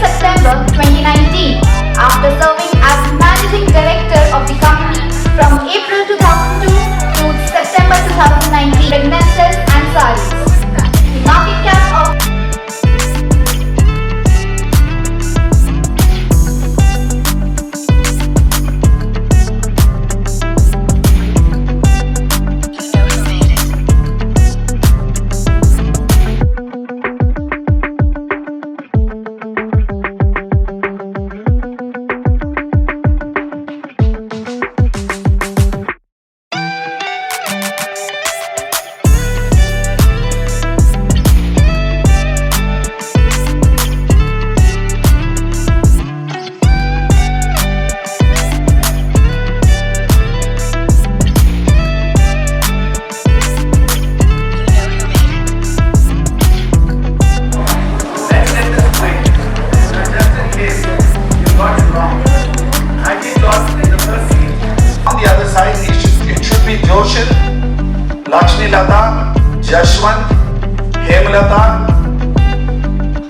September 2019 after serving as Managing Director of the company from April 2002 to September 2019. Pregnancies and sarees. The market cap of Jashwant, Hemlata,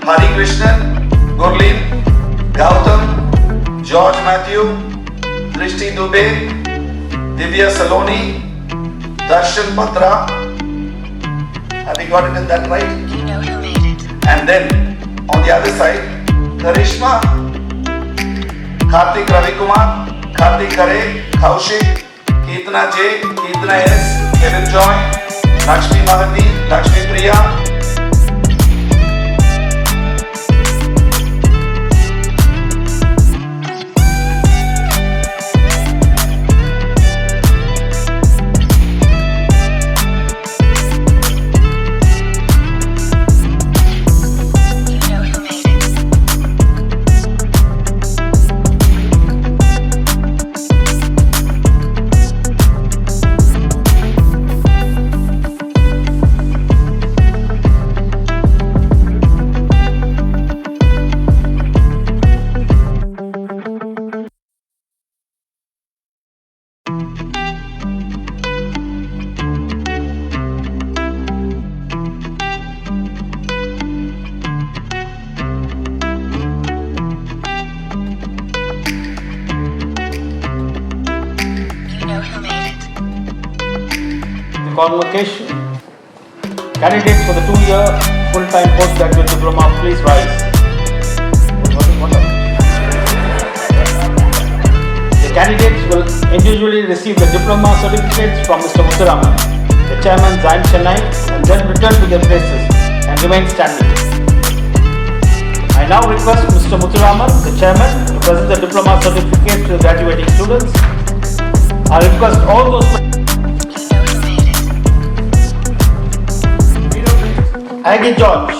Hari Krishnan, Gurleen, Gautam, George Matthew, Drishti Dubey, Divya Saloni, Darshan Patra. Have you got it in that right? You know who made it. And then on the other side, Karishma, Karthik Ravikumar, Karthik Kare, Kaushik, Keetana J, Keetana S, Kevin Joy, Lakshmi Mahati, Lakshmi Priya. Convocation. Candidates for the 2-year full-time postgraduate diploma, please rise. The candidates will individually receive the diploma certificates from Mr. Muthuraman, the chairman XIME Chennai, and then return to their places and remain standing. I now request Mr. Muthuraman, the chairman, to present the diploma certificate to the graduating students. I request all those Aggie George.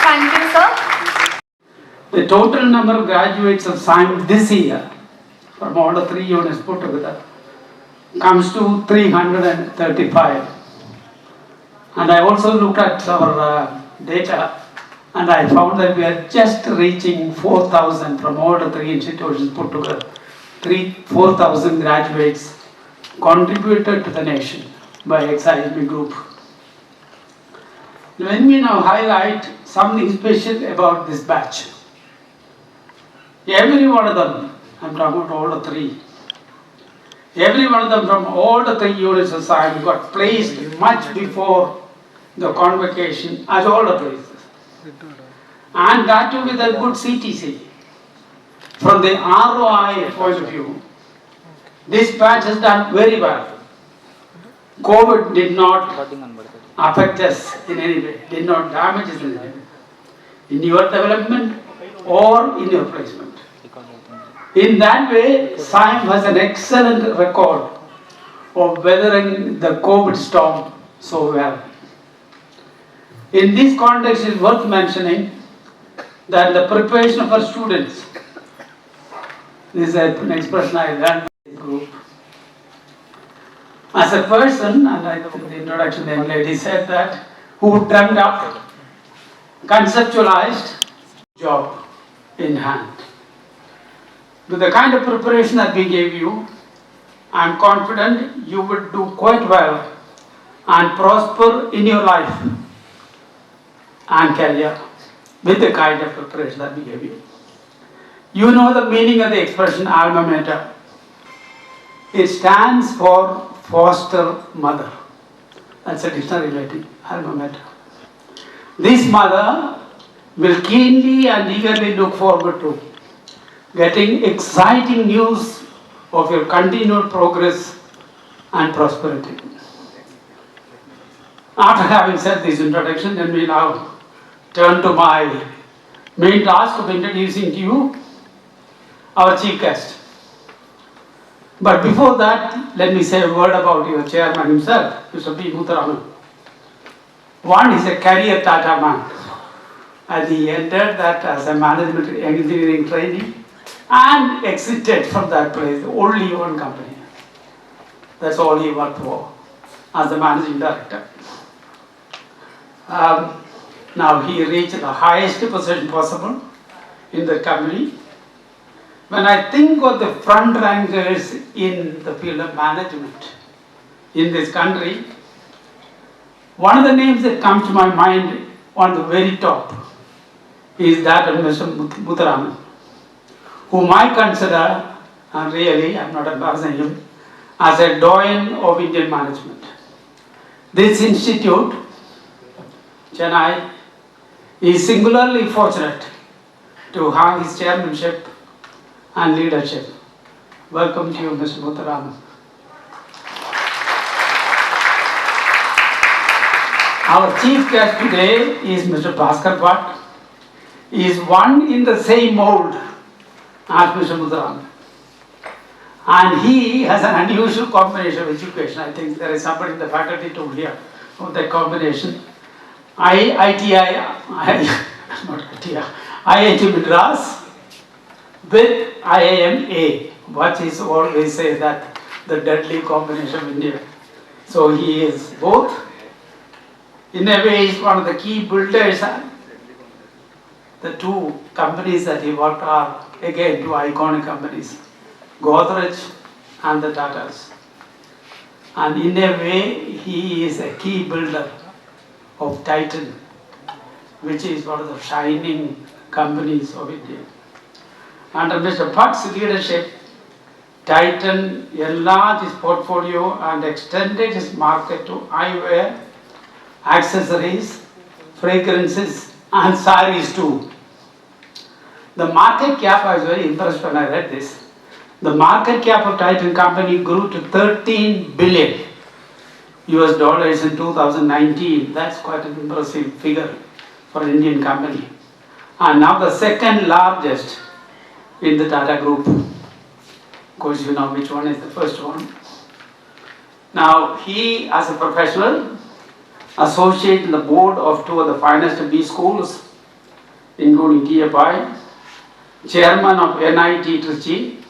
Thank you, sir. The total number of graduates of XIME this year, from all the 3 units put together, comes to 335. And I also looked at our data, and I found that we are just reaching 4,000 from all the 3 institutions put together. 4,000 graduates contributed to the nation by XIME Group. Let me now highlight something special about this batch. Every one of them, I'm talking about all the 3, every one of them from all the 3 units of XIME got placed much before the convocation at all the places. And that too with a good CTC. From the ROI point of view, this batch has done very well. COVID did not affect us in any way, did not damage us in any way, in your development or in your placement. In that way, XIME has an excellent record of weathering the COVID storm so well. In this context, it is worth mentioning that the preparation of our students, this is an expression I learned from this group. As a person, and I think in the introduction the young lady said that, who dreamt up, conceptualized, job in hand. With the kind of preparation that we gave you, I am confident you will do quite well and prosper in your life and career with the kind of preparation that we gave you. You know the meaning of the expression alma mater. It stands for foster mother. That's a dictionary rating, alma mater. This mother will keenly and eagerly look forward to getting exciting news of your continued progress and prosperity. After having said this introduction, let me now turn to my main task of introducing to you our chief guest. But before that, let me say a word about your chairman himself, Mr. B. Muthuraman. One is a career Tata man, and he entered that as a management engineering trainee and exited from that place, only one company. That's all he worked for as the managing director. Now he reached the highest position possible in the company. When I think of the front rankers in the field of management in this country, one of the names that comes to my mind on the very top is that of Mr. Muthuraman, whom I consider, and really I'm not embarrassing him, as a doyen of Indian management. This institute, Chennai, is singularly fortunate to have his chairmanship and leadership. Welcome to you, Mr. Muthuraman. Our chief guest today is Mr. Bhaskar Bhat. He is one in the same mold as Mr. Muthuraman. And he has an unusual combination of education. I think there is somebody in the faculty to hear of that combination. IIT Madras with IIMA, what is always say that the deadly combination of India. So he is both. In a way, he's one of the key builders. The two companies that he worked are again two iconic companies, Godrej and the Tatas. And in a way, he is a key builder of Titan, which is one of the shining companies of India. Under Mr. Bhatt's leadership, Titan enlarged his portfolio and extended his market to eyewear, accessories, fragrances, and sarees too. The market cap, I was very impressed when I read this. The market cap of Titan company grew to 13 billion US dollars in 2019. That's quite an impressive figure for an Indian company. And now the second largest in the Tata group. Of course, you know which one is the first one. Now, he, as a professional, associate in the board of two of the finest B schools, including TFI, chairman of NIT Trichy,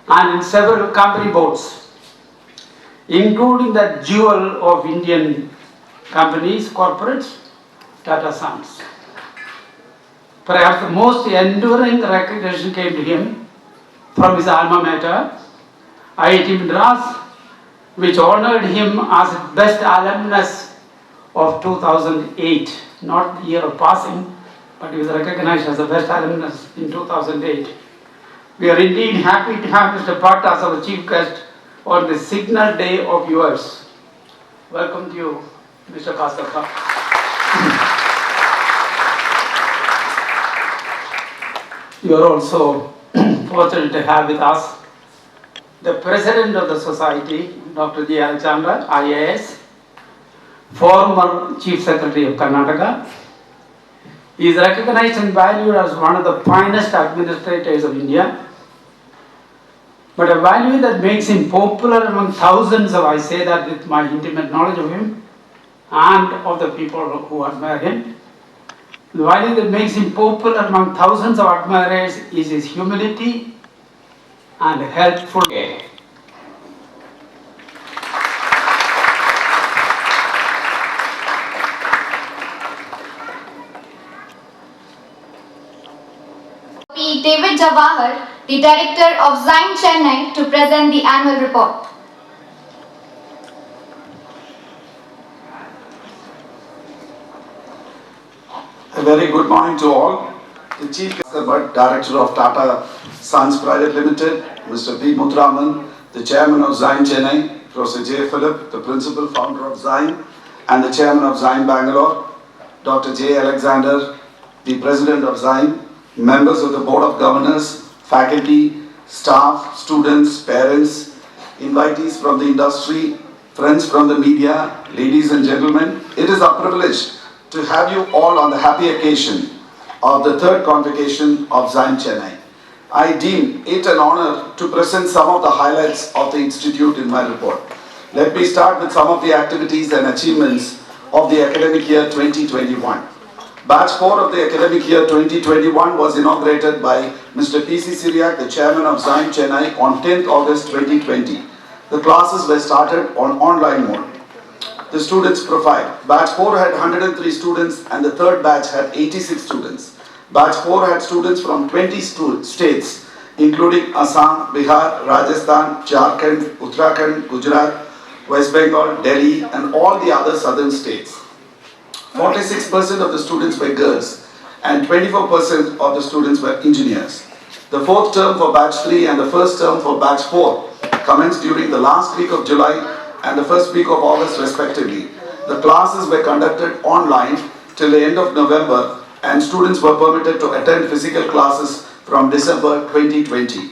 and in several company boards, including the jewel of Indian companies, corporates, Tata Sons. Perhaps the most enduring recognition came to him from his alma mater, IIT Madras, which honored him as best alumnus of 2008, not the year of passing, but he was recognized as the best alumnus in 2008. We are indeed happy to have Mr. Bhatt as our chief guest on the signal day of yours. Welcome to you, Mr. Bhaskar Bhat. You are also fortunate to have with us the president of the society, Dr. J. Alexander, IAS, former Chief Secretary of Karnataka. He is recognized and valued as one of the finest administrators of India, but a value that makes him popular among thousands of, I say that with my intimate knowledge of him and of the people who admire him. The value that makes him popular among thousands of admirers is his humility and helpful. David Jawahar, the director of XIME Chennai, to present the annual report. A very good morning to all. The Chief Bhaskar Bhat, Director of TATA Sons Private Limited, Mr. B. Muthuraman, the Chairman of XIME Chennai, Professor J. Philip, the Principal Founder of XIME, and the Chairman of XIME Bangalore, Dr. J. Alexander, the President of XIME, members of the Board of Governors, faculty, staff, students, parents, invitees from the industry, friends from the media, ladies and gentlemen, it is our privilege to have you all on the happy occasion of the third convocation of XIME Chennai. I deem it an honor to present some of the highlights of the institute in my report. Let me start with some of the activities and achievements of the academic year 2021. Batch 4 of the academic year 2021 was inaugurated by Mr. P.C. Syriac, the chairman of XIME Chennai, on 10th August 2020. The classes were started on online mode. The students' profile. Batch 4 had 103 students and the third batch had 86 students. Batch 4 had students from 20 states, including Assam, Bihar, Rajasthan, Jharkhand, Uttarakhand, Gujarat, West Bengal, Delhi, and all the other southern states. 46% of the students were girls and 24% of the students were engineers. The fourth term for batch 3 and the first term for batch 4 commenced during the last week of July and the first week of August respectively. The classes were conducted online till the end of November and students were permitted to attend physical classes from December 2020.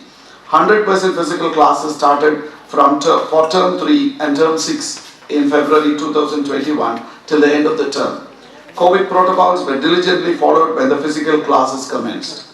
100% physical classes started for term 3 and term 6 in February 2021 till the end of the term. COVID protocols were diligently followed when the physical classes commenced.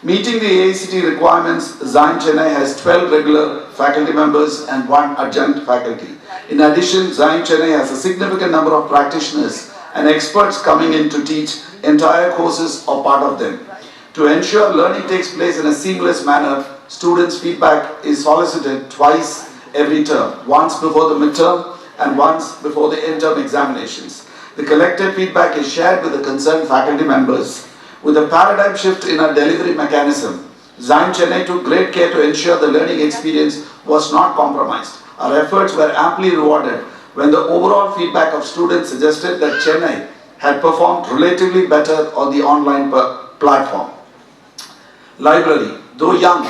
Meeting the AICTE requirements, XIME Chennai has 12 regular faculty members and 1 adjunct faculty. In addition, XIME Chennai has a significant number of practitioners and experts coming in to teach entire courses or part of them. To ensure learning takes place in a seamless manner, students' feedback is solicited twice every term, once before the midterm and once before the end-term examinations. The collected feedback is shared with the concerned faculty members. With a paradigm shift in our delivery mechanism, XIME Chennai took great care to ensure the learning experience was not compromised. Our efforts were amply rewarded when the overall feedback of students suggested that Chennai had performed relatively better on the online platform. Library. Though young,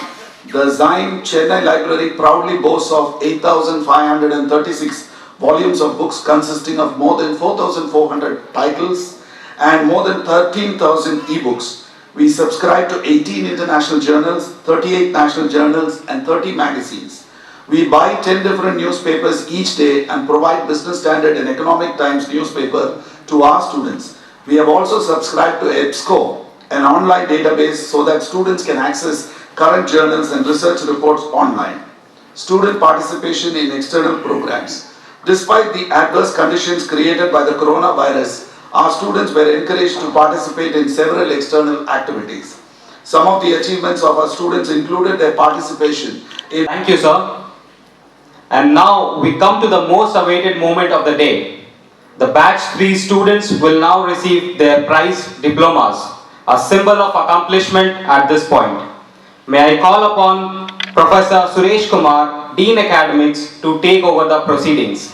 the XIME Chennai library proudly boasts of 8,536 volumes of books consisting of more than 4,400 titles and more than 13,000 ebooks. We subscribe to 18 international journals, 38 national journals and 30 magazines. We buy 10 different newspapers each day and provide Business Standard and Economic Times newspaper to our students. We have also subscribed to EBSCO, an online database so that students can access current journals and research reports online. Student participation in external programs. Despite the adverse conditions created by the coronavirus, our students were encouraged to participate in several external activities. Some of the achievements of our students included their participation in... Thank you, sir. And now we come to the most awaited moment of the day. The batch 3 students will now receive their prize diplomas, a symbol of accomplishment at this point. May I call upon Professor Suresh Kumar, Dean Academics, to take over the proceedings.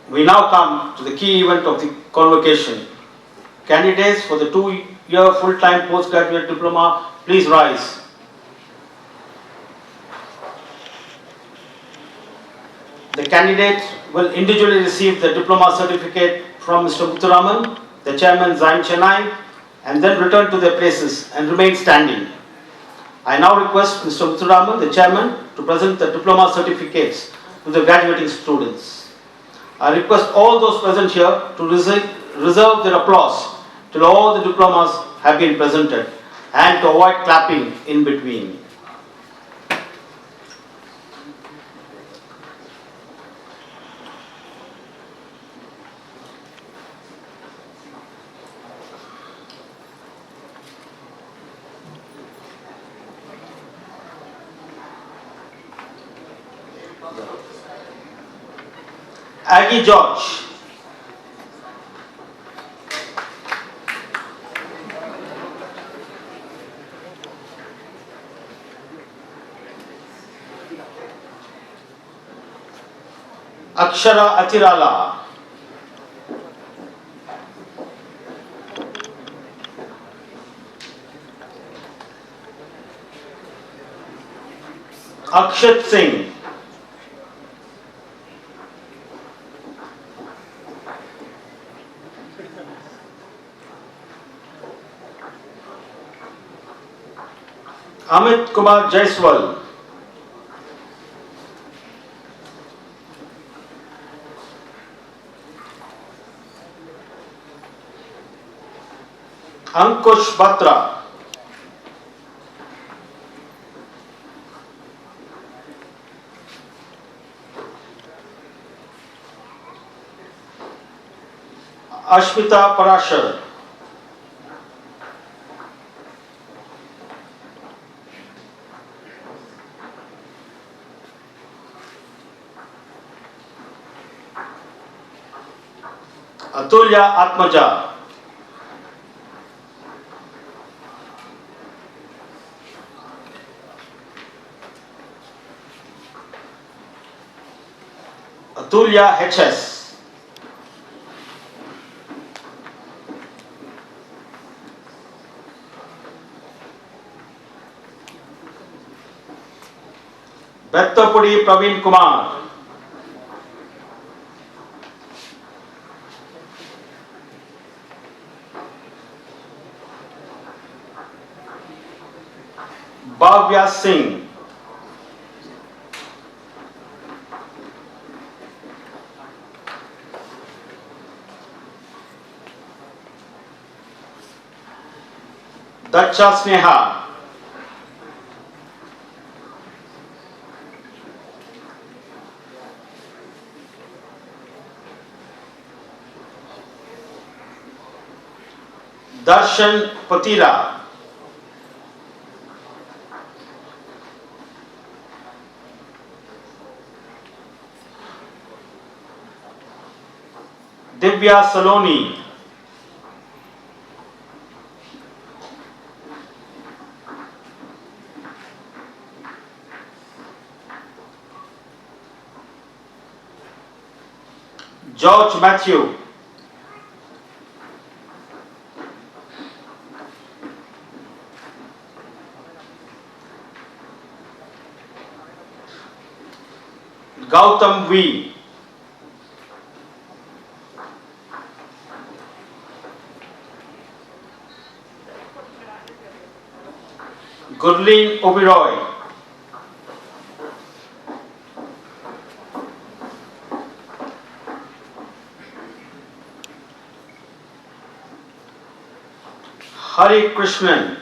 We now come to the key event of the convocation. Candidates for the 2-year full-time postgraduate diploma, please rise. The candidates will individually receive the diploma certificate from Mr. Muthuraman, the chairman XIME Chennai, and then return to their places and remain standing. I now request Mr. Muthuraman, the chairman, to present the diploma certificates to the graduating students. I request all those present here to reserve their applause till all the diplomas have been presented and to avoid clapping in between. Aggie George. Akshara Atirala. Akshat Singh. Amit Kumar Jaiswal. Ankush Batra. Ashmita Parashar. Atulya Atmaja. Atulya HS. Bettapudi Praveen Kumar. Bhavya Singh. Daksha Sneha. Darshan Patila. Divya Saloni. George Matthew. Gautam V. Gurleen Oberoi. Hari Krishnan.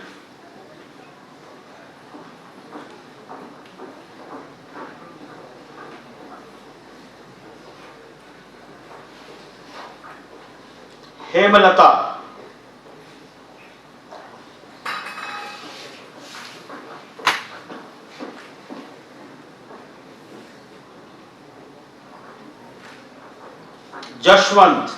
Hemalata. Jashwant.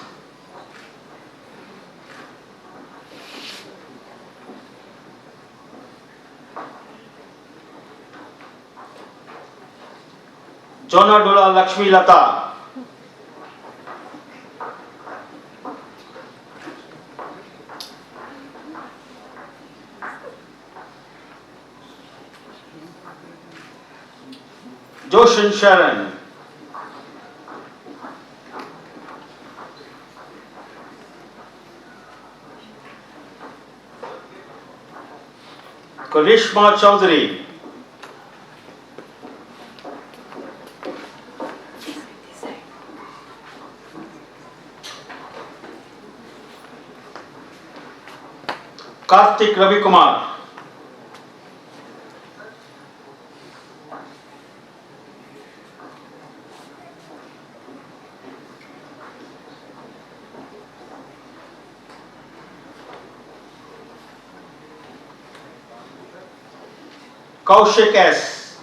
Jonadula Lakshmi Lata. Joshin Sharon. Karishma Chaudhary. Karthik Ravi Kumar. Kaushik S.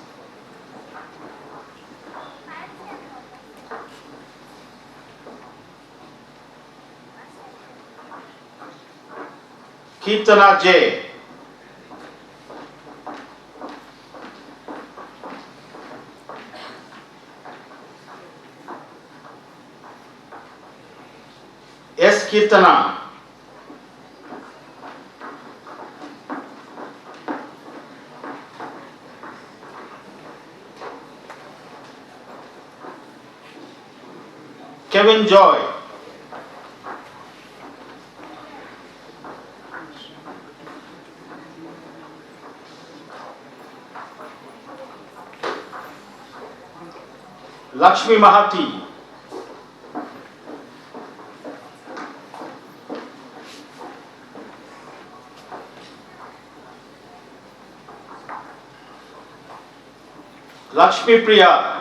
Kirtana J. S. Kirtana. Kevin Joy. Lakshmi Mahati. Lakshmi Priya.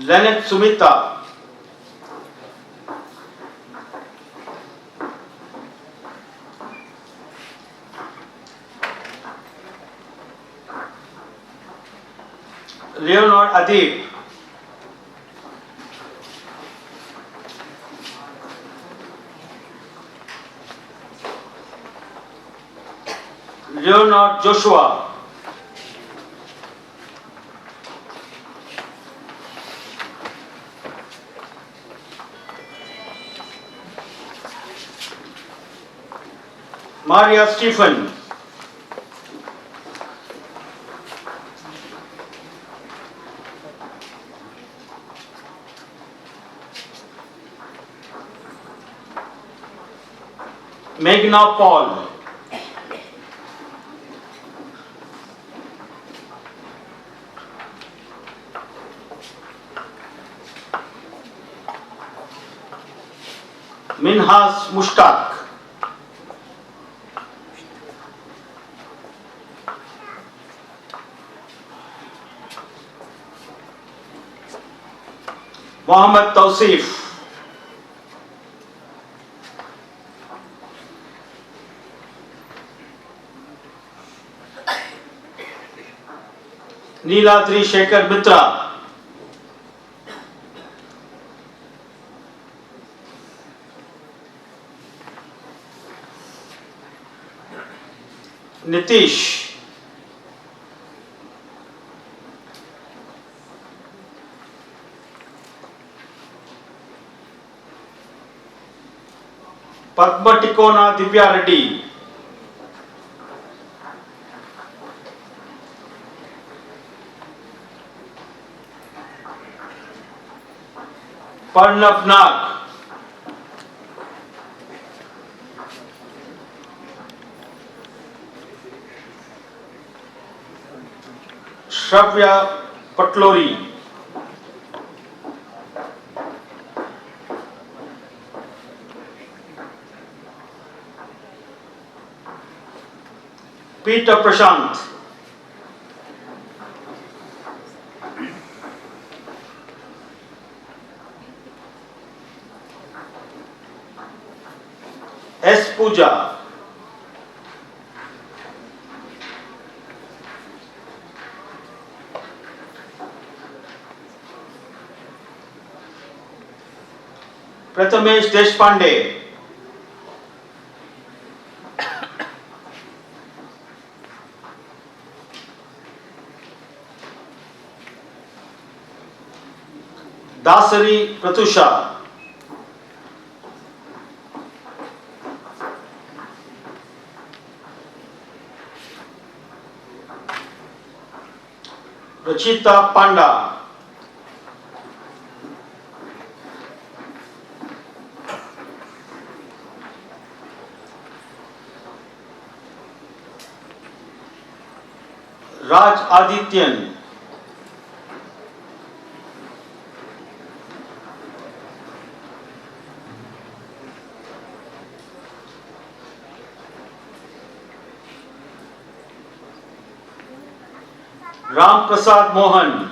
Leonard Sumita. Leonard Adieu. Leonard Joshua. Maria Stephen. Meghna Paul. Minhas Mushtaq. Mohammed Tausif. Neeladri Shekhar Mitra. Nitish. Padma Tikona Divya Reddy. Parnav Nag. Shravya Patlori. Peter Prashant. S. Pooja. Prathamesh Deshpande. Dasari Pratusha. Rachita Panda. Raj Adityan. Ram Prasad Mohan.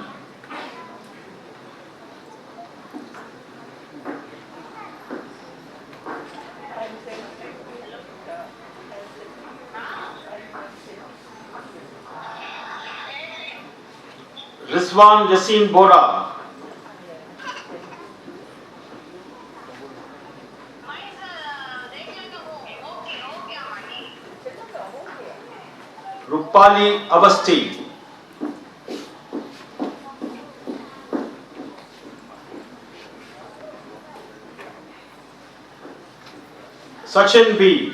Rizwan Yassin Bora. Rupali Avasti. Sachin B.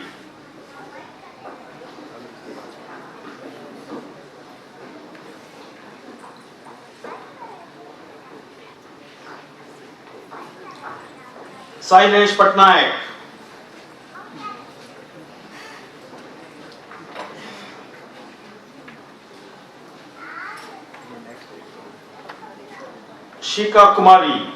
Sailesh Patnaik, Shika Kumari,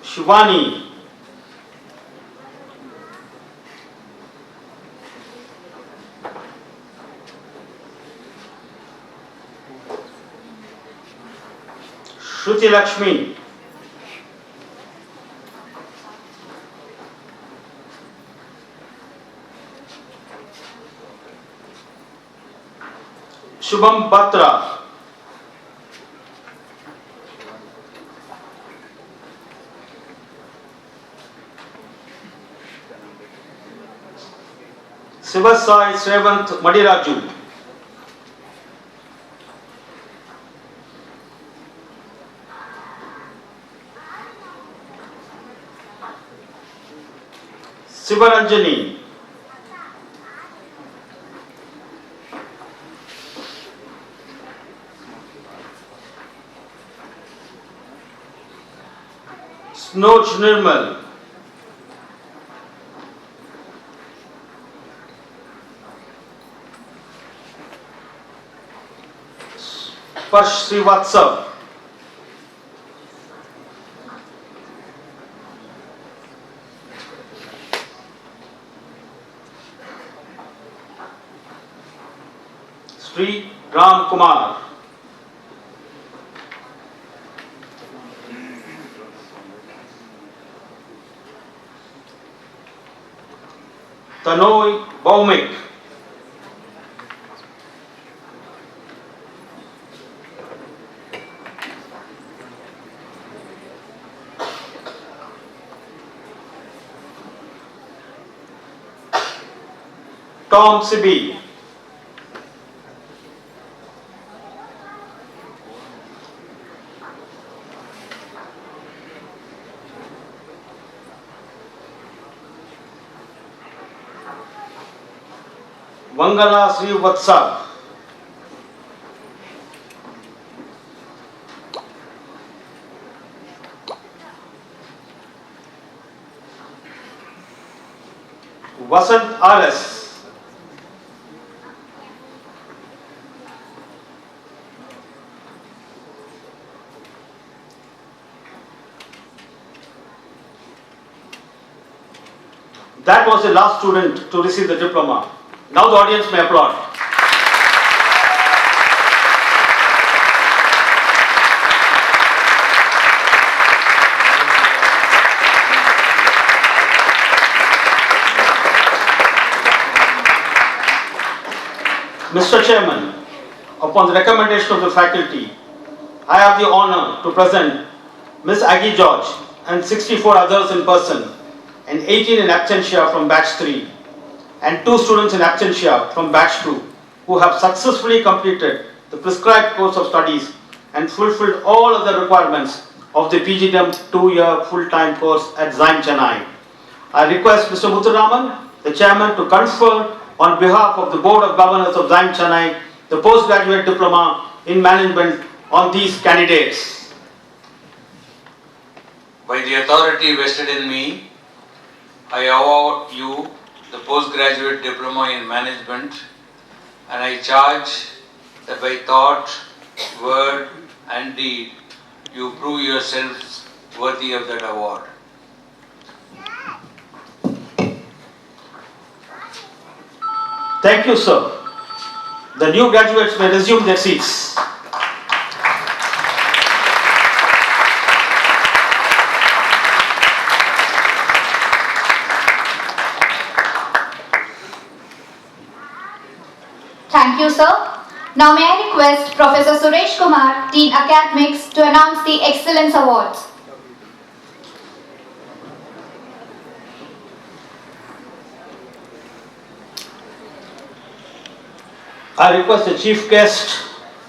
Shivani, Shruti Lakshmi, Shubham Batra, Sivasai Srevant Madiraju, Sivaranjani, Snoj Nirmal, Parsh Srivatsav, Sri Ram Kumar, Tanoi Baumik, Tom Sibi, Vangala Srivatsa, Vasant RS, that was the last student to receive the diploma. Now the audience may applaud. Mr. Chairman, upon the recommendation of the faculty, I have the honor to present Ms. Aggie George and 64 others in person and 18 in absentia from batch 3 and 2 students in absentia from batch 2 who have successfully completed the prescribed course of studies and fulfilled all other requirements of the PGDM 2-year full-time course at XIME Chennai. I request Mr. Muthuraman, the chairman, to confer on behalf of the Board of Governors of XIME Chennai the postgraduate diploma in management on these candidates. By the authority vested in me, I award you the postgraduate diploma in management, and I charge that by thought, word and deed you prove yourselves worthy of that award. Thank you, sir. The new graduates may resume their seats. Thank you, sir. Now may I request Professor Suresh Kumar, Dean Academics, to announce the Excellence Awards. I request the chief guest,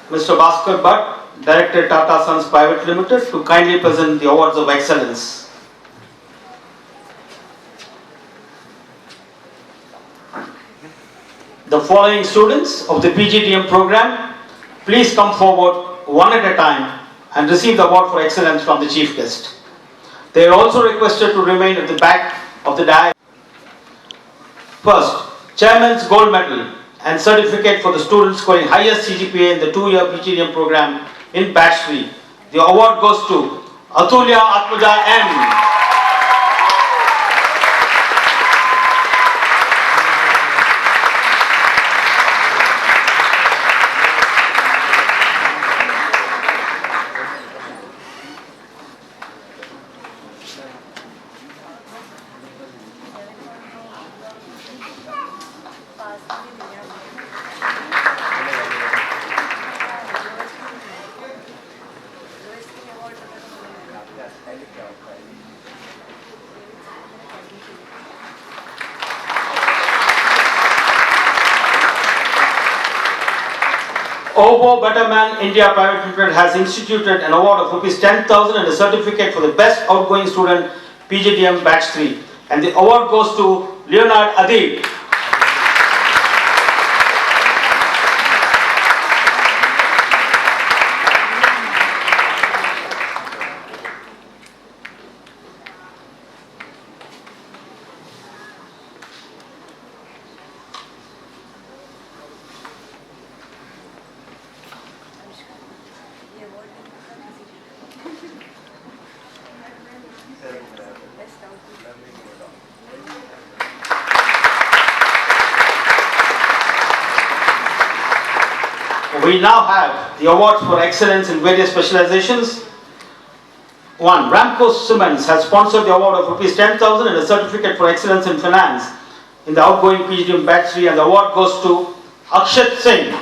Mr. Bhaskar Bhat, Director TATA Sons Private Limited, to kindly present the awards of excellence. the following students of the PGDM program please come forward one at a time and receive the award for excellence from the chief guest. They are also requested to remain at the back of the dais. First, Chairman's Gold Medal and certificate for the students scoring highest CGPA in the 2-year PGDM program in Batch 3. The award goes to Atulya Atmaja M. Obo Butterman India Private Limited has instituted an award of rupees 10,000 and a certificate for the best outgoing student PGDM Batch 3. And the award goes to Leonard Adieu. We now have the awards for excellence in various specializations. 1. Ramco Siemens has sponsored the award of rupees 10,000 and a certificate for excellence in finance in the outgoing PGDM Batch 3, and the award goes to Akshat Singh.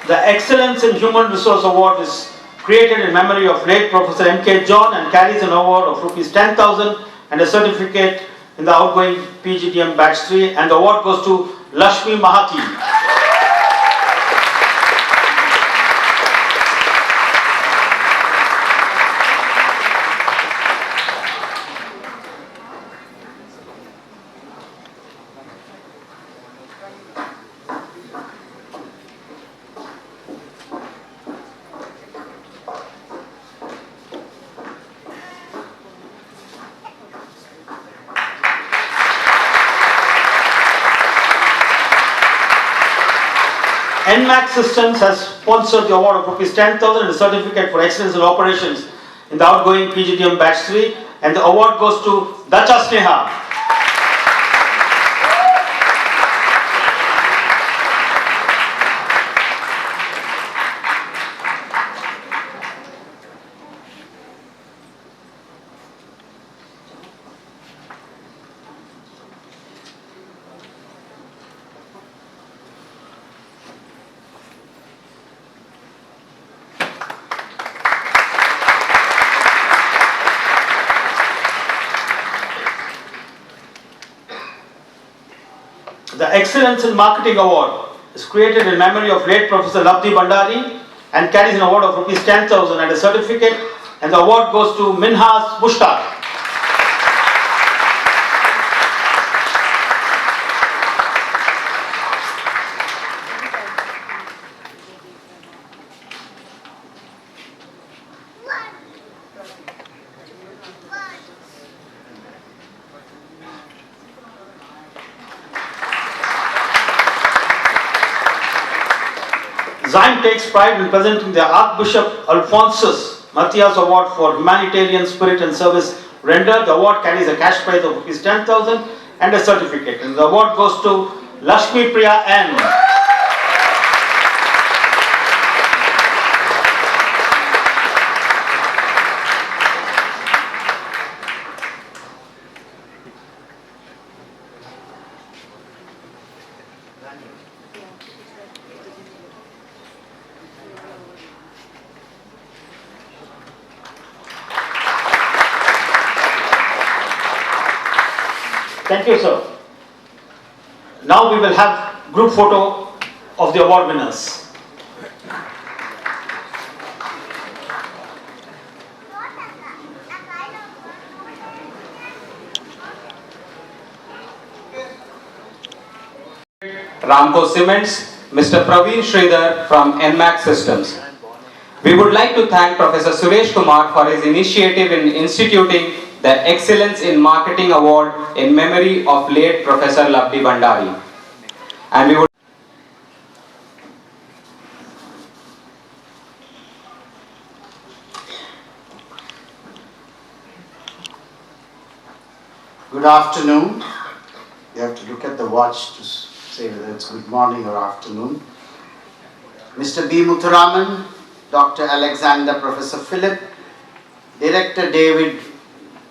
The Excellence in Human Resource Award is created in memory of late Professor M.K. John and carries an award of rupees 10,000 and a certificate in the outgoing PGDM Batch 3, and the award goes to Lashmi Mahati. NMAX Systems has sponsored the award of rupees 10,000 and a certificate for excellence in operations in the outgoing PGDM Batch 3, and the award goes to Dacha Sneha. The Excellence in Marketing Award is created in memory of late Professor Labdi Bandari and carries an award of rupees 10,000 and a certificate, and the award goes to Minhas Mushtaq. XIME takes pride in presenting the Archbishop Alphonsus Matthias Award for Humanitarian Spirit and Service rendered. The award carries a cash prize of rupees 10,000 and a certificate, and the award goes to Lashmi Priya N. Thank you, sir. Now we will have group photo of the award winners. Ramco Cements, Mr. Praveen Sridhar from NMAX Systems. We would like to thank Professor Suresh Kumar for his initiative in instituting the Excellence in Marketing Award in memory of late Professor Labdi Bhandari. And we would Good afternoon. You have to look at the watch to say whether it's good morning or afternoon. Mr. B. Muthuraman, Dr. Alexander, Professor Philip, Director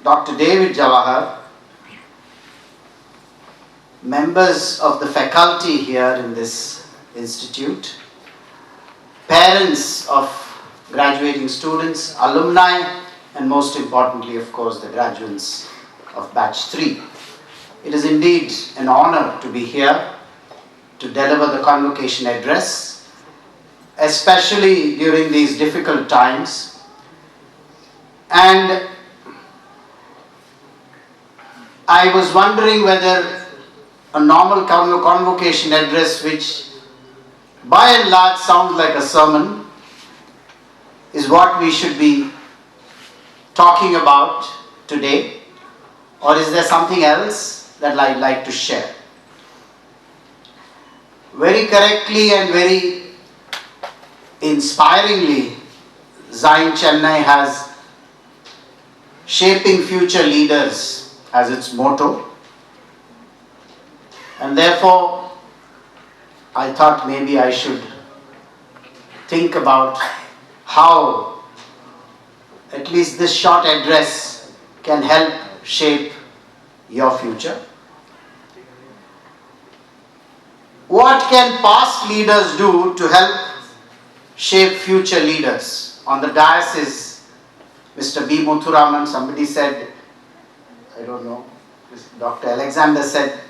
Dr. David Jawahar, members of the faculty here in this institute, parents of graduating students, alumni, and most importantly, of course, the graduates of Batch 3. It is indeed an honor to be here to deliver the convocation address, especially during these difficult times. And I was wondering whether a normal convocation address, which by and large sounds like a sermon, is what we should be talking about today, or is there something else that I'd like to share? Very correctly and very inspiringly, XIME Chennai has shaping future leaders as its motto, and therefore I thought maybe I should think about how at least this short address can help shape your future. What can past leaders do to help shape future leaders? On the dais is Mr. B. Muthuraman. Somebody said, I don't know, Dr. Alexander said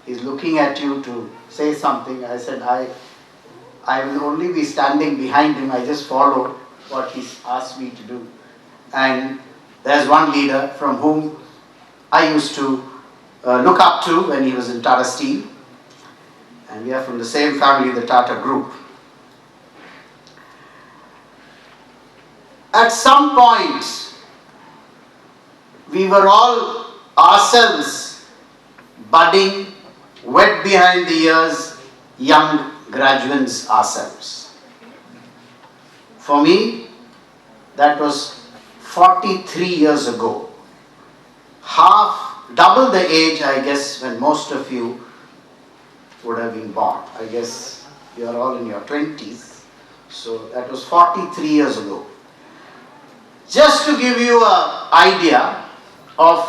he's looking at you to say something. I said, I will only be standing behind him. I just follow what he's asked me to do. And there's one leader from whom I used to look up to when he was in Tata Steel. And we are from the same family, the Tata Group. At some point, we were all ourselves budding, wet behind the ears, young graduates ourselves. For me, that was 43 years ago. Double the age, I guess, when most of you would have been born. I guess you are all in your 20s. So that was 43 years ago. Just to give you an idea of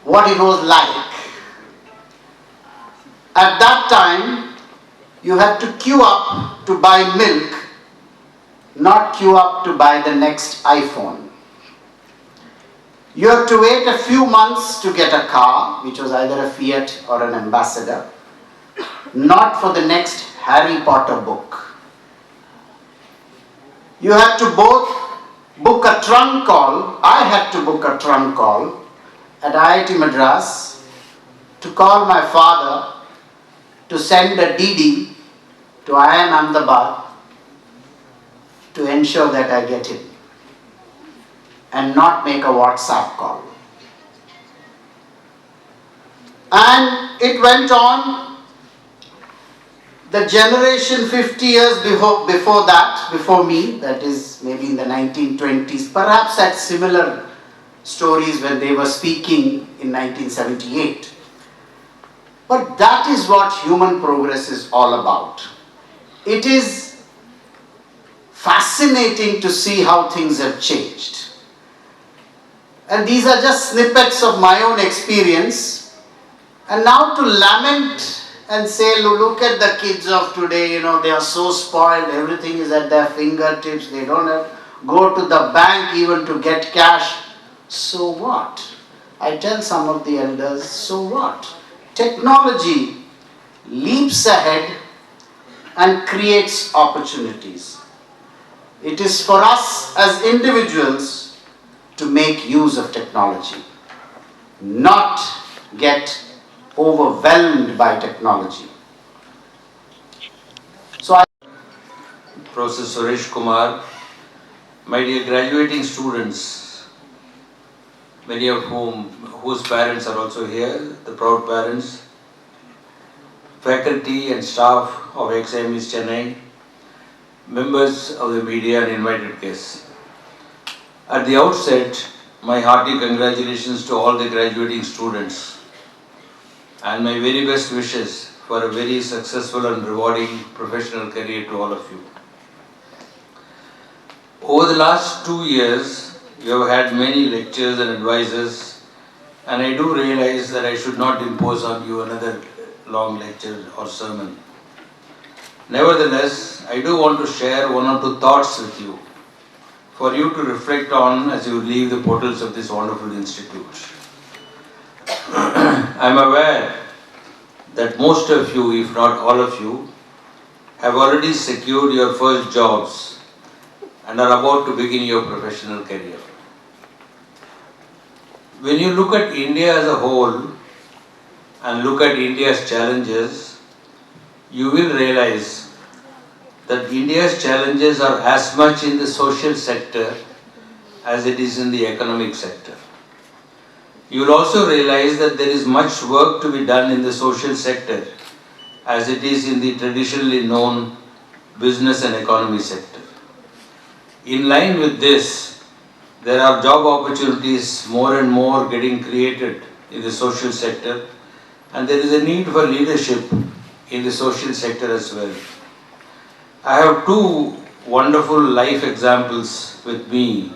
what it was like. At that time, you had to queue up to buy milk, not queue up to buy the next iPhone. You have to wait a few months to get a car, which was either a Fiat or an Ambassador, not for the next Harry Potter book. You had to both book a trunk call. I had to book a trunk call at IIT Madras to call my father to send a DD to IIM Ahmedabad to ensure that I get it, and not make a WhatsApp call. And it went on. The generation 50 years before me, that is maybe in the 1920s, perhaps had similar stories when they were speaking in 1978. But that is what human progress is all about. It is fascinating to see how things have changed. And these are just snippets of my own experience. And now to lament and say, look at the kids of today, they are so spoiled, everything is at their fingertips, they don't have go to the bank even to get cash. So what? I tell some of the elders, so what? Technology leaps ahead and creates opportunities. It is for us as individuals to make use of technology, not get overwhelmed by technology. Prof. Suresh Kumar, my dear graduating students, many of whose parents are also here, the proud parents, faculty and staff of XIME Chennai, members of the media and invited guests. At the outset, my hearty congratulations to all the graduating students and my very best wishes for a very successful and rewarding professional career to all of you. Over the last 2 years, you have had many lectures and advices, and I do realize that I should not impose on you another long lecture or sermon. Nevertheless, I do want to share one or two thoughts with you for you to reflect on as you leave the portals of this wonderful institute. I am aware that most of you, if not all of you, have already secured your first jobs and are about to begin your professional career. When you look at India as a whole and look at India's challenges, you will realize that India's challenges are as much in the social sector as it is in the economic sector. You will also realize that there is much work to be done in the social sector as it is in the traditionally known business and economy sector. In line with this, there are job opportunities more and more getting created in the social sector, and there is a need for leadership in the social sector as well. I have two wonderful life examples with me,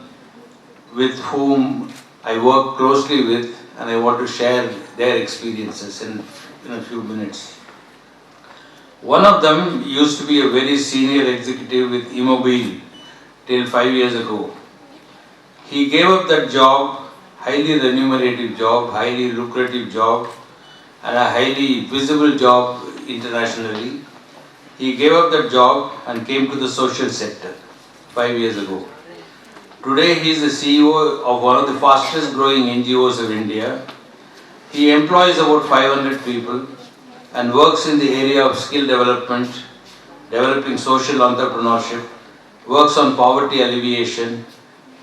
with whom I work closely with, and I want to share their experiences in a few minutes. One of them used to be a very senior executive with Immobile till 5 years ago. He gave up that job, highly remunerative job, highly lucrative job, and a highly visible job internationally. He gave up that job and came to the social sector 5 years ago. Today he is the CEO of one of the fastest growing NGOs of India. He employs about 500 people and works in the area of skill development, developing social entrepreneurship, works on poverty alleviation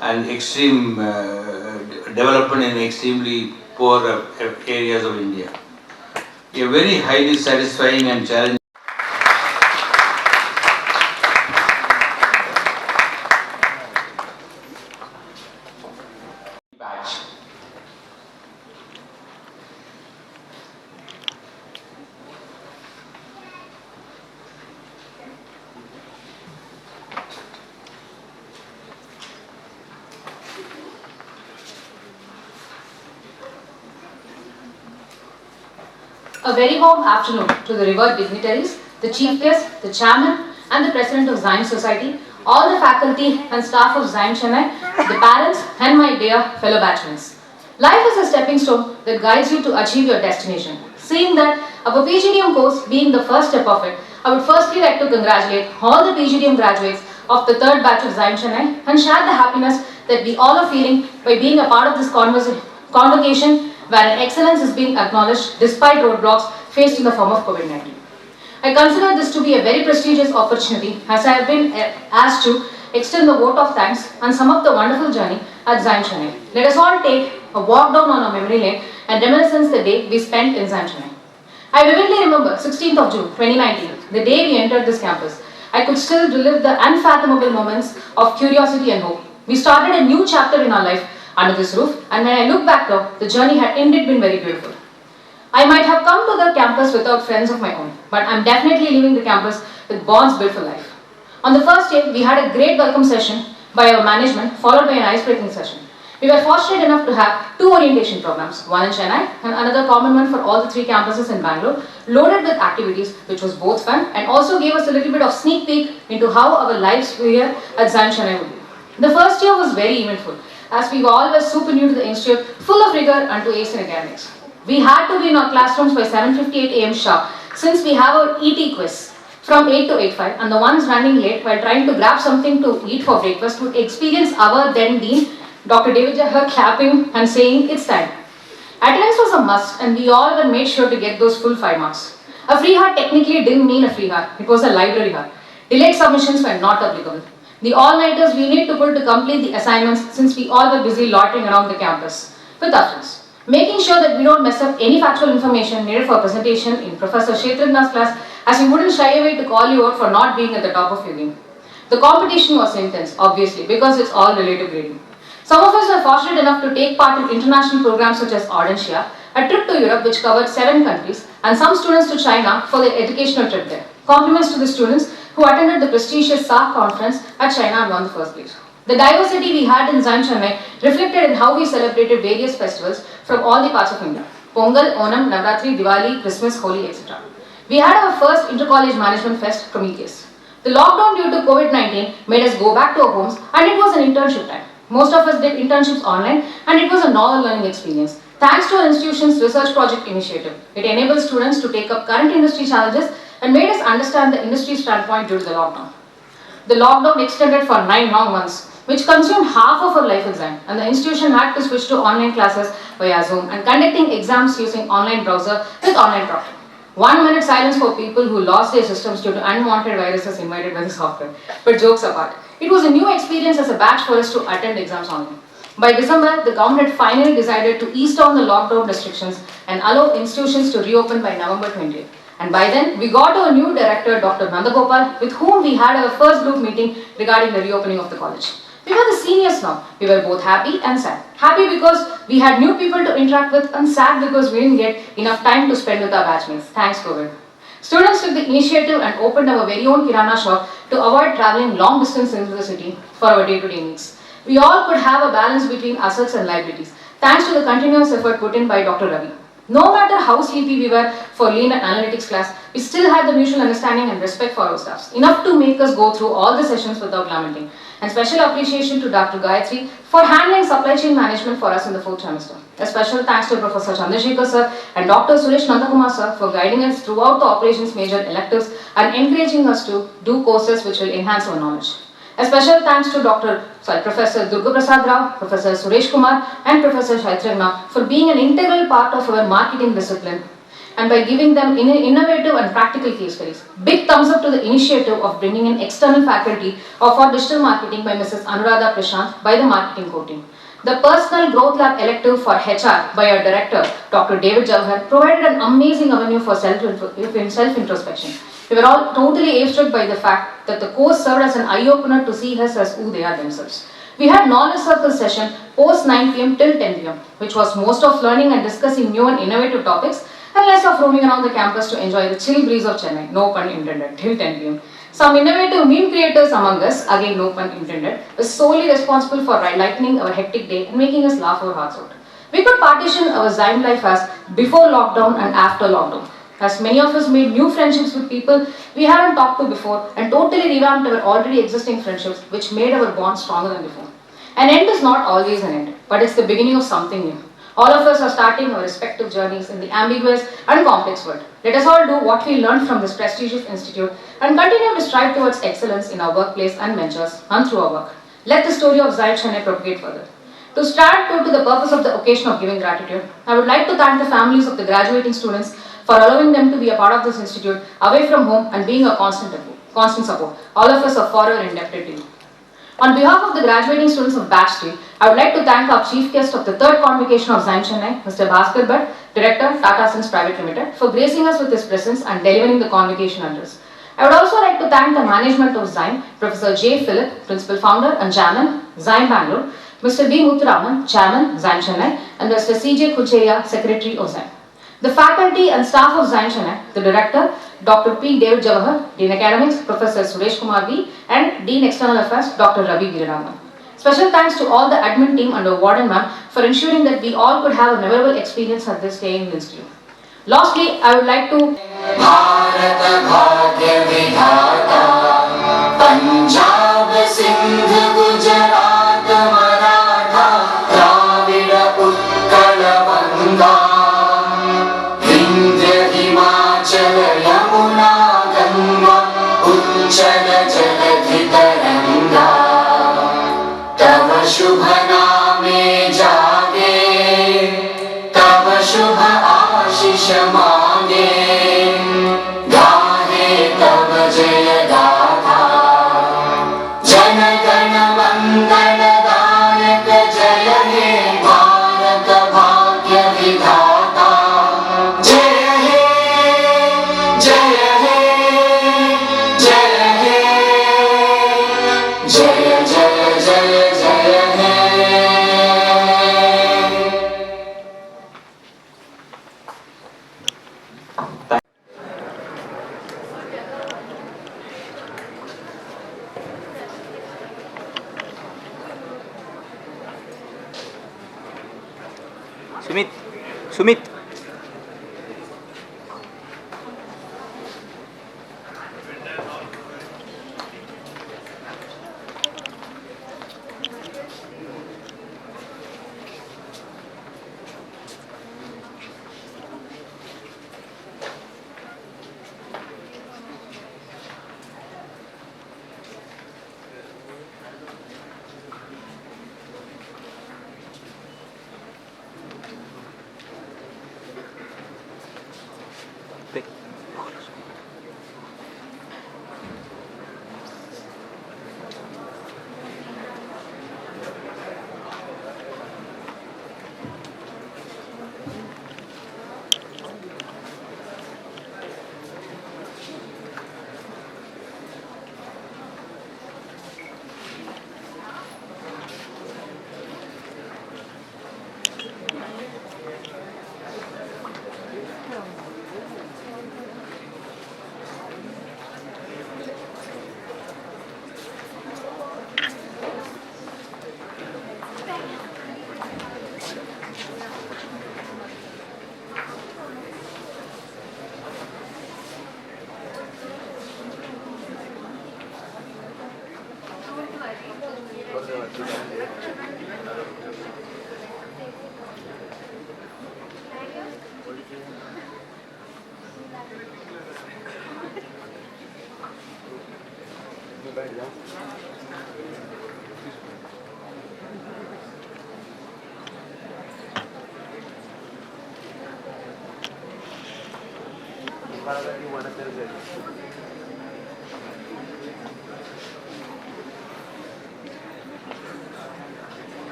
and extreme development in extremely poor areas of India. A very highly satisfying and challenging batch. A very warm afternoon to the revered dignitaries, the chief guest, the chairman and the president of XIME Society, all the faculty and staff of XIME Chennai, the parents and my dear fellow batchmates. Life is a stepping stone that guides you to achieve your destination. Seeing that our PGDM course being the first step of it, I would firstly like to congratulate all the PGDM graduates of the third batch of XIME Chennai and share the happiness that we all are feeling by being a part of this convocation where excellence is being acknowledged despite roadblocks faced in the form of COVID-19. I consider this to be a very prestigious opportunity as I have been asked to extend the vote of thanks and sum up the wonderful journey at XIME Chennai. Let us all take a walk down on our memory lane and reminiscence the day we spent in XIME Chennai. I vividly remember 16th of June 2019, the day we entered this campus. I could still relive the unfathomable moments of curiosity and hope. We started a new chapter in our life under this roof, and when I look back now, the journey had indeed been very beautiful. I might have come to the campus without friends of my own, but I'm definitely leaving the campus with bonds built for life. On the first day, we had a great welcome session by our management, followed by an ice-breaking session. We were fortunate enough to have two orientation programs, one in Chennai and another common one for all the three campuses in Bangalore, loaded with activities which was both fun and also gave us a little bit of sneak peek into how our lives here at XIME Chennai would be. The first year was very eventful, as we all were super new to the institute, full of rigor and to ace in academics. We had to be in our classrooms by 7:58 a.m. sharp, since we have our ET quiz from 8 to 8:05, and the ones running late while trying to grab something to eat for breakfast would experience our then Dean, Dr. David Jawahar, clapping and saying, "It's time." Attendance was a must, and we all were made sure to get those full 5 marks. A free heart technically didn't mean a free heart, it was a library heart. Delayed submissions were not applicable. The all-nighters we need to pull to complete the assignments, since we all were busy loitering around the campus with our friends. Making sure that we don't mess up any factual information needed for presentation in Professor Shetragna's class, as he wouldn't shy away to call you out for not being at the top of your game. The competition was intense, obviously, because it's all relative grading. Some of us were fortunate enough to take part in international programs such as Audentia, a trip to Europe which covered 7 countries, and some students to China for their educational trip there. Compliments to the students who attended the prestigious SAARC conference at China and won the first place. The diversity we had in XIME Chennai reflected in how we celebrated various festivals from all the parts of India. Pongal, Onam, Navratri, Diwali, Christmas, Holi, etc. We had our first inter-college management fest from EKS. The lockdown due to COVID-19 made us go back to our homes, and it was an internship time. Most of us did internships online, and it was a novel learning experience. Thanks to our institution's research project initiative, it enabled students to take up current industry challenges and made us understand the industry standpoint due to the lockdown. The lockdown extended for 9 long months, which consumed half of our life exam, and the institution had to switch to online classes via Zoom and conducting exams using online browser with online proctoring. 1 minute silence for people who lost their systems due to unwanted viruses invited by the software. But jokes apart, it was a new experience as a batch for us to attend exams online. By December, the government finally decided to ease down the lockdown restrictions and allow institutions to reopen by November 20th. And by then, we got our new director, Dr. Nandagopal, with whom we had our first group meeting regarding the reopening of the college. We were the seniors now. We were both happy and sad. Happy because we had new people to interact with, and sad because we didn't get enough time to spend with our batchmates. Thanks, COVID. Students took the initiative and opened our very own kirana shop to avoid traveling long distance into the city for our day-to-day needs. We all could have a balance between assets and liabilities, thanks to the continuous effort put in by Dr. Ravi. No matter how sleepy we were for lean and analytics class, we still had the mutual understanding and respect for our staffs, enough to make us go through all the sessions without lamenting. And special appreciation to Dr. Gayatri for handling supply chain management for us in the 4th trimester. A special thanks to Professor Chandrasekhar sir and Dr. Suresh Nandakumar sir for guiding us throughout the operations major electives and encouraging us to do courses which will enhance our knowledge. A special thanks to Professor Durga Prasad Rao, Professor Suresh Kumar and Professor Shaitragna for being an integral part of our marketing discipline and by giving them innovative and practical case studies. Big thumbs up to the initiative of bringing in external faculty for digital marketing by Mrs. Anuradha Prashant by the marketing core team. The personal growth lab elective for HR by our director, Dr. David Jawahar, provided an amazing avenue for self-introspection. We were all totally awestruck by the fact that the course served as an eye-opener to see us as who they are themselves. We had knowledge circle session post 9 p.m. till 10 p.m., which was most of learning and discussing new and innovative topics, and less of roaming around the campus to enjoy the chill breeze of Chennai, no pun intended, till 10 p.m. Some innovative meme creators among us, again no pun intended, were solely responsible for lightening our hectic day and making us laugh our hearts out. We could partition our XIME life as before lockdown and after lockdown, as many of us made new friendships with people we hadn't talked to before and totally revamped our already existing friendships, which made our bond stronger than before. An end is not always an end, but it's the beginning of something new. All of us are starting our respective journeys in the ambiguous and complex world. Let us all do what we learned from this prestigious institute and continue to strive towards excellence in our workplace and ventures and through our work. Let the story of XIME Chennai propagate further. To start true to the purpose of the occasion of giving gratitude, I would like to thank the families of the graduating students for allowing them to be a part of this institute away from home and being a constant support. All of us are forever indebted to you. On behalf of the graduating students of Batch 3, I would like to thank our chief guest of the 3rd Convocation of XIME Chennai, Mr. Bhaskar Bhat, Director, TATA Sons Private Limited, for gracing us with his presence and delivering the convocation address. I would also like to thank the management of XIME, Professor J. Philip, Principal Founder and Chairman, XIME Bangalore, Mr. B. Muthuraman, Chairman, XIME Chennai, and Mr. C. J. Kucheria, Secretary of XIME. The faculty and staff of XIME Chennai, the Director, Dr. P. David Jawahar, Dean Academics, Professor Suresh Kumar V, and Dean External Affairs, Dr. Ravi Veeraraman. Special thanks to all the admin team under Warden Ma'am for ensuring that we all could have a memorable experience at this day in the institute. Lastly, I would like to Punjab, Sindh, Gujarat, Maratha, Sumit.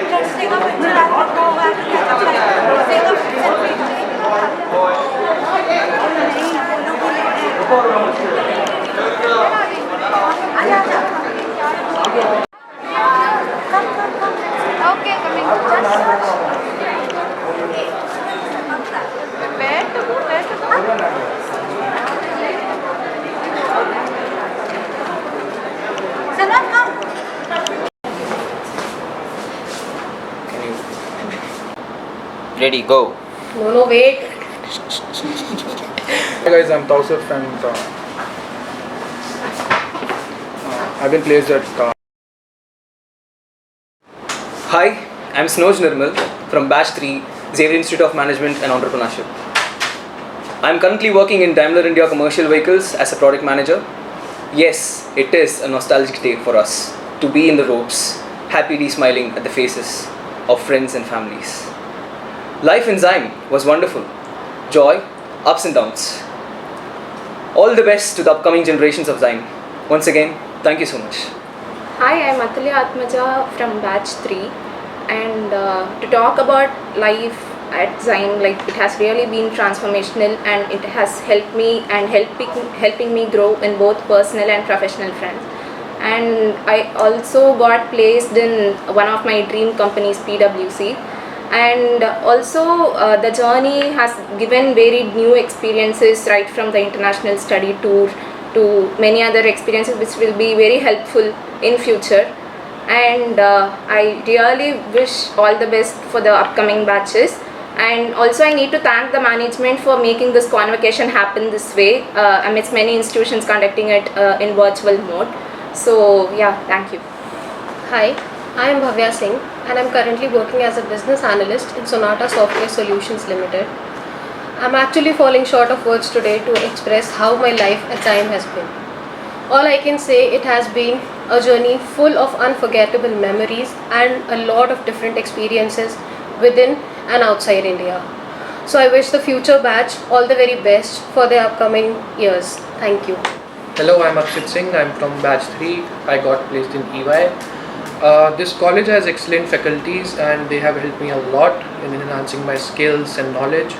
Let's take a picture and we'll go back and catch up. Take a selfie. Okay, coming. Just where to go? Salman, come. Ready, go. No, wait. Hey guys, I'm Tausif and I've been placed at Hi, I'm Snoj Nirmal from Batch 3, Xavier Institute of Management and Entrepreneurship. I'm currently working in Daimler India Commercial Vehicles as a product manager. Yes, it is a nostalgic day for us to be in the ropes, happily smiling at the faces of friends and families. Life in XIME was wonderful. Joy, ups and downs. All the best to the upcoming generations of XIME. Once again, thank you so much. Hi, I'm Atulya Atmaja from Batch 3, and to talk about life at XIME, like it has really been transformational and it has helped me and helping me grow in both personal and professional fronts. And I also got placed in one of my dream companies, PwC. And also the journey has given varied new experiences right from the international study tour to many other experiences which will be very helpful in future. And I really wish all the best for the upcoming batches. And also I need to thank the management for making this convocation happen this way amidst many institutions conducting it in virtual mode. So yeah, thank you. Hi, I am Bhavya Singh and I am currently working as a business analyst in Sonata Software Solutions Limited. I am actually falling short of words today to express how my life at XIME has been. All I can say, it has been a journey full of unforgettable memories and a lot of different experiences within and outside India. So I wish the future batch all the very best for the upcoming years. Thank you. Hello, I'm Akshit Singh. I'm from Batch 3. I got placed in EY. This college has excellent faculties and they have helped me a lot in enhancing my skills and knowledge.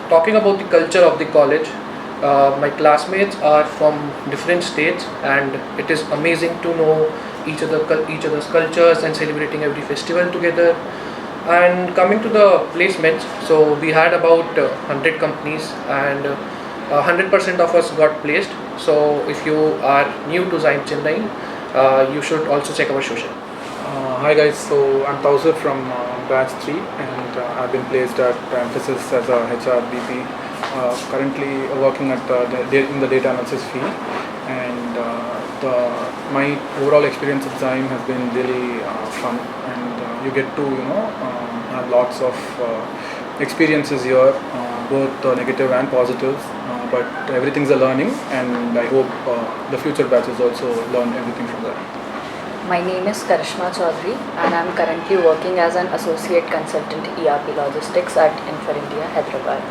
Talking about the culture of the college, my classmates are from different states and it is amazing to know each other's cultures and celebrating every festival together. And coming to the placements, so we had about 100 companies, and 100% of us got placed. So if you are new to XIME Chennai, you should also check our social. Hi guys, so I'm Tausir from batch 3, and I've been placed at Emphasis as a HR BP, currently working at in the data analysis field, and my overall experience at XIME has been really fun, and you get to have lots of experiences here, both negative and positive, but everything's a learning, and I hope the future batches also learn everything from that. My name is Karishma Chaudhary, and I'm currently working as an associate consultant ERP logistics at Infor India, Hyderabad.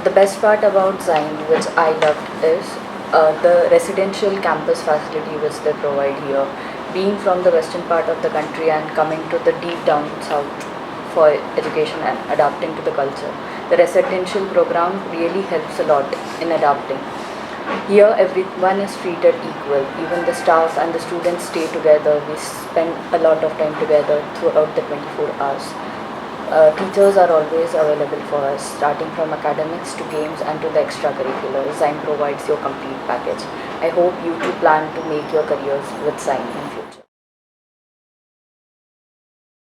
The best part about XIME, which I loved, is the residential campus facility which they provide here. Being from the western part of the country and coming to the deep down south for education and adapting to the culture, the residential program really helps a lot in adapting. Here everyone is treated equal, even the staff and the students stay together. We spend a lot of time together throughout the 24 hours. Teachers are always available for us, starting from academics to games and to the extracurriculars. XIME provides your complete package. I hope you too plan to make your careers with XIME.